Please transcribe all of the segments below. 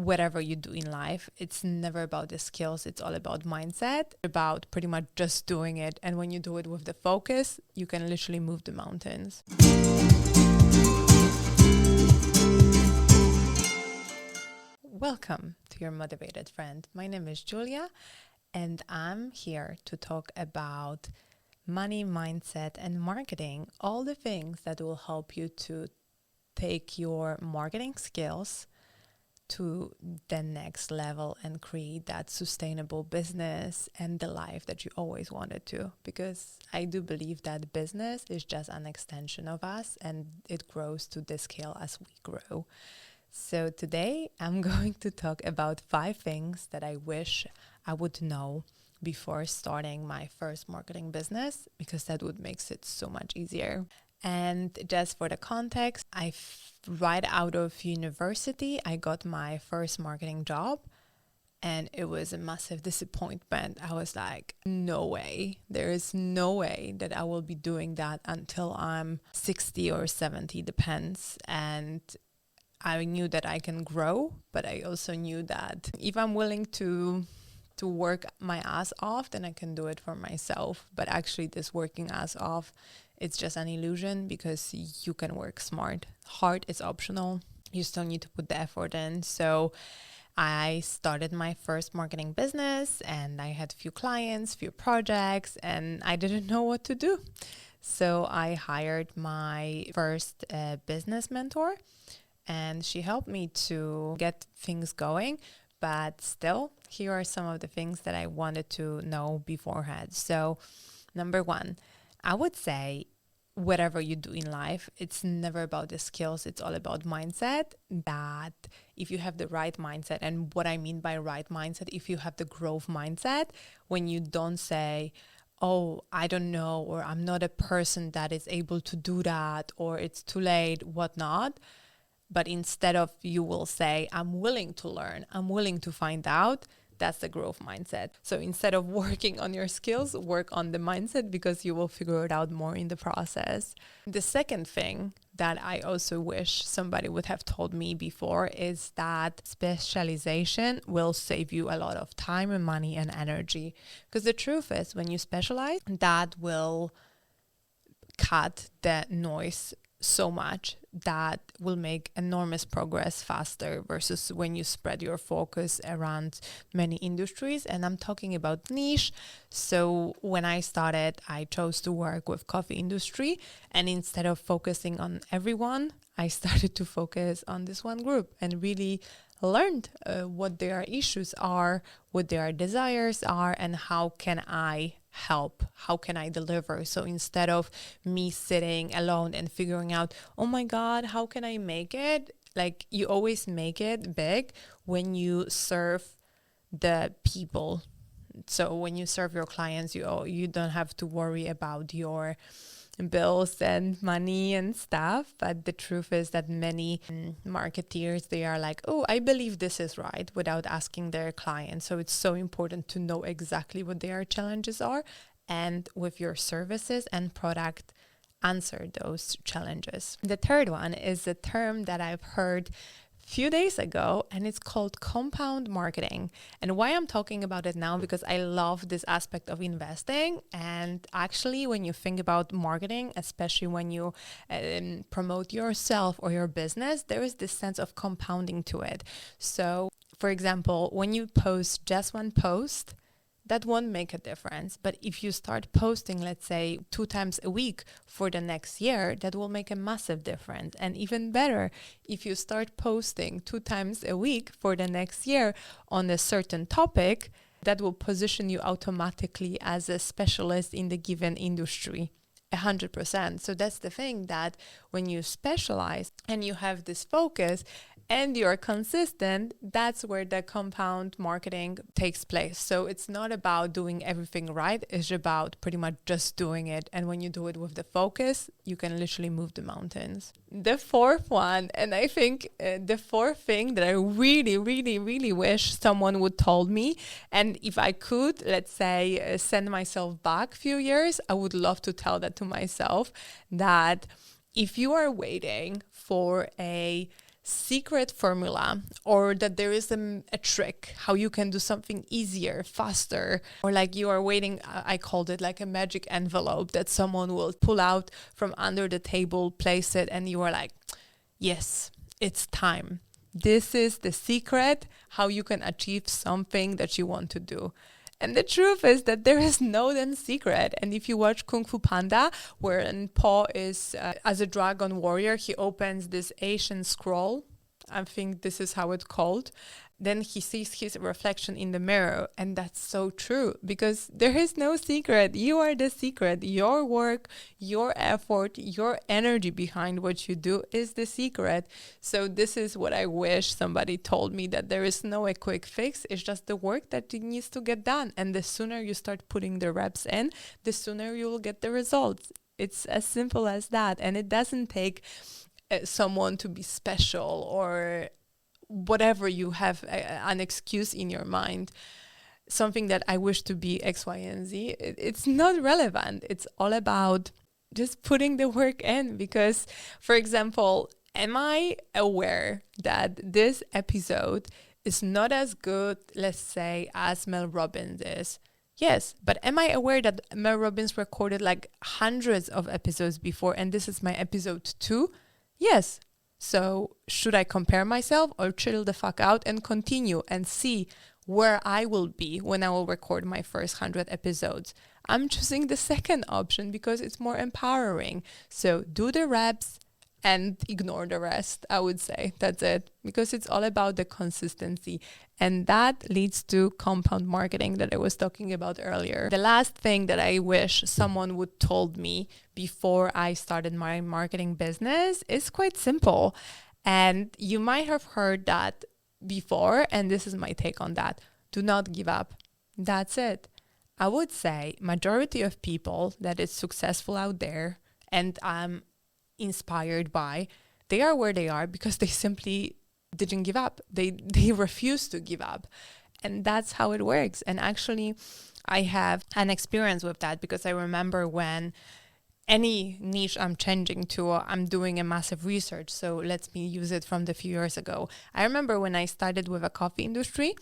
whatever you do in life, it's never about the skills. It's all about mindset, about pretty much just doing it. And when you do it with the focus, you can literally move the mountains. Welcome to your motivated friend. My name is Julia, and I'm here to talk about money, mindset, and marketing, all the things that will help you to take your marketing skills to the next level and create that sustainable business and the life that you always wanted to. Because I do believe that business is just an extension of us and it grows to the scale as we grow. So today I'm going to talk about 5 things that I wish I would know before starting my first marketing business, because that would make it so much easier. And just for the context, right out of university, I got my first marketing job, and it was a massive disappointment. I was like, no way. There is no way that I will be doing that until I'm 60 or 70, depends. And I knew that I can grow, but I also knew that if I'm willing to work my ass off, then I can do it for myself. But actually this working ass off, it's just an illusion, because you can work smart. Hard is optional. You still need to put the effort in. So I started my first marketing business, and I had few clients, few projects, and I didn't know what to do. So I hired my first business mentor, and she helped me to get things going. But still, here are some of the things that I wanted to know beforehand. So, number 1, I would say whatever you do in life, it's never about the skills. It's all about mindset. That if you have the right mindset, and what I mean by right mindset, if you have the growth mindset, when you don't say, oh, I don't know, or I'm not a person that is able to do that, or it's too late, whatnot. But instead of, you will say, I'm willing to learn, I'm willing to find out. That's the growth mindset. So instead of working on your skills, work on the mindset, because you will figure it out more in the process. The second thing that I also wish somebody would have told me before is that specialization will save you a lot of time and money and energy. Because the truth is, when you specialize, that will cut the noise so much, that will make enormous progress faster versus when you spread your focus around many industries. And I'm talking about niche. So when I started, I chose to work with coffee industry, and instead of focusing on everyone, I started to focus on this one group and really learned what their issues are, what their desires are, and how can I help, how can I deliver. So instead of me sitting alone and figuring out, oh my God, how can I make it? Like, you always make it big when you serve the people. So when you serve your clients, you don't have to worry about your bills and money and stuff. But the truth is that many marketeers, they are like, oh, I believe this is right, without asking their clients. So it's so important to know exactly what their challenges are, and with your services and product, answer those challenges. The third one is a term that I've heard few days ago, and it's called compound marketing. And why I'm talking about it now, because I love this aspect of investing. And actually, when you think about marketing, especially when you promote yourself or your business, there is this sense of compounding to it. So for example, when you post just one post, that won't make a difference. But if you start posting, let's say 2 times a week for the next year, that will make a massive difference. And even better, if you start posting 2 times a week for the next year on a certain topic, that will position you automatically as a specialist in the given industry. 100%. So that's the thing, that when you specialize and you have this focus, and you're consistent, that's where the compound marketing takes place. So it's not about doing everything right, it's about pretty much just doing it. And when you do it with the focus, you can literally move the mountains. The fourth one, and I think the fourth thing that I really, really, really wish someone would told me, and if I could, let's say, send myself back a few years, I would love to tell that to myself, that if you are waiting for a secret formula, or that there is a trick how you can do something easier, faster, or like you are waiting, I called it like a magic envelope that someone will pull out from under the table, place it, and you are like, yes, it's time. This is the secret how you can achieve something that you want to do. And the truth is that there is no then secret. And if you watch Kung Fu Panda, wherein Po is, as a dragon warrior, he opens this Asian scroll. I think this is how it's called. Then he sees his reflection in the mirror. And that's so true, because there is no secret. You are the secret. Your work, your effort, your energy behind what you do is the secret. So this is what I wish somebody told me, that there is no a quick fix. It's just the work that needs to get done. And the sooner you start putting the reps in, the sooner you will get the results. It's as simple as that. And it doesn't take someone to be special or whatever you have an excuse in your mind, something that I wish to be X, Y, and Z. It's not relevant. It's all about just putting the work in. Because, for example, am I aware that this episode is not as good, let's say, as Mel Robbins is? Yes, but am I aware that Mel Robbins recorded like hundreds of episodes before, and this is my episode 2? Yes. So should I compare myself or chill the fuck out and continue and see where I will be when I will record my first 100 episodes? I'm choosing the second option because it's more empowering. So do the reps and ignore the rest, I would say. That's it. Because it's all about the consistency. And that leads to compound marketing that I was talking about earlier. The last thing that I wish someone would told me before I started my marketing business is quite simple. And you might have heard that before, and this is my take on that. Do not give up. That's it. I would say majority of people that is successful out there, and I'm inspired by, they are where they are because they simply didn't give up. They refused to give up. And that's how it works. And actually, I have an experience with that, because I remember when any niche I'm changing to, I'm doing a massive research. So let me use it from the few years ago. I remember when I started with a coffee industry,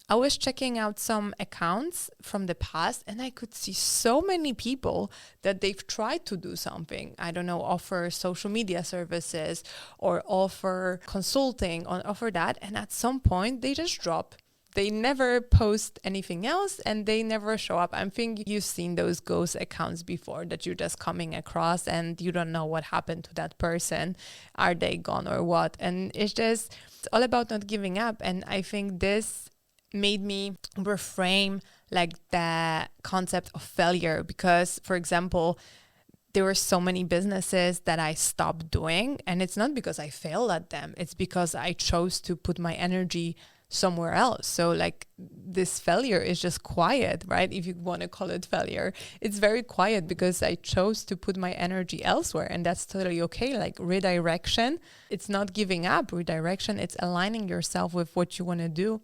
I was checking out some accounts from the past, and I could see so many people that they've tried to do something. I don't know, offer social media services or offer consulting or offer that. And at some point they just drop. They never post anything else and they never show up. I think you've seen those ghost accounts before that you're just coming across and you don't know what happened to that person. Are they gone or what? And it's all about not giving up. And I think this made me reframe like the concept of failure, because, for example, there were so many businesses that I stopped doing, and it's not because I failed at them, it's because I chose to put my energy somewhere else. So like this failure is just quiet, right? If you want to call it failure, it's very quiet because I chose to put my energy elsewhere, and that's totally okay. Like redirection, it's not giving up. Redirection, it's aligning yourself with what you want to do.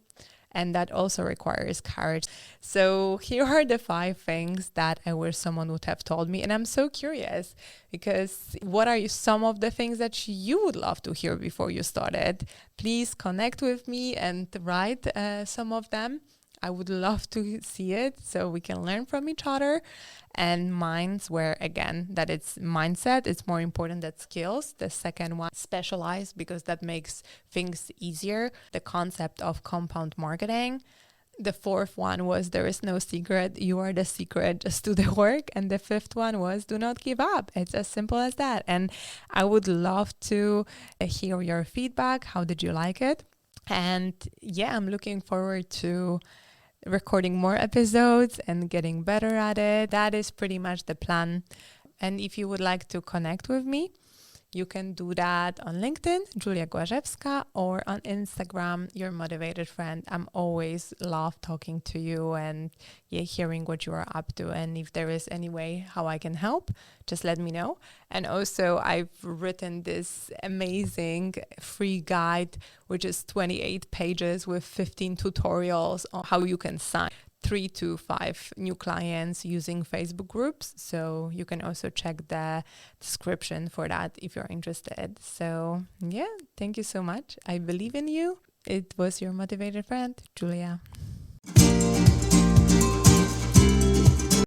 And that also requires courage. So here are the 5 things that I wish someone would have told me. And I'm so curious, because what are some of the things that you would love to hear before you started? Please connect with me and write some of them. I would love to see it so we can learn from each other. And mine's where, again, that it's mindset. It's more important than skills. The second one, specialize, because that makes things easier. The concept of compound marketing. The 4th one was there is no secret. You are the secret. Just do the work. And the 5th one was do not give up. It's as simple as that. And I would love to hear your feedback. How did you like it? And yeah, I'm looking forward to recording more episodes and getting better at it. That is pretty much the plan. And if you would like to connect with me, you can do that on LinkedIn, Julia Głażewska, or on Instagram, Your Motivated Friend. I'm always love talking to you and hearing what you are up to. And if there is any way how I can help, just let me know. And also, I've written this amazing free guide, which is 28 pages with 15 tutorials on how you can sign 3 to 5 new clients using Facebook groups. So you can also check the description for that if you're interested. So yeah, thank you so much. I believe in you. It was your motivated friend, Julia.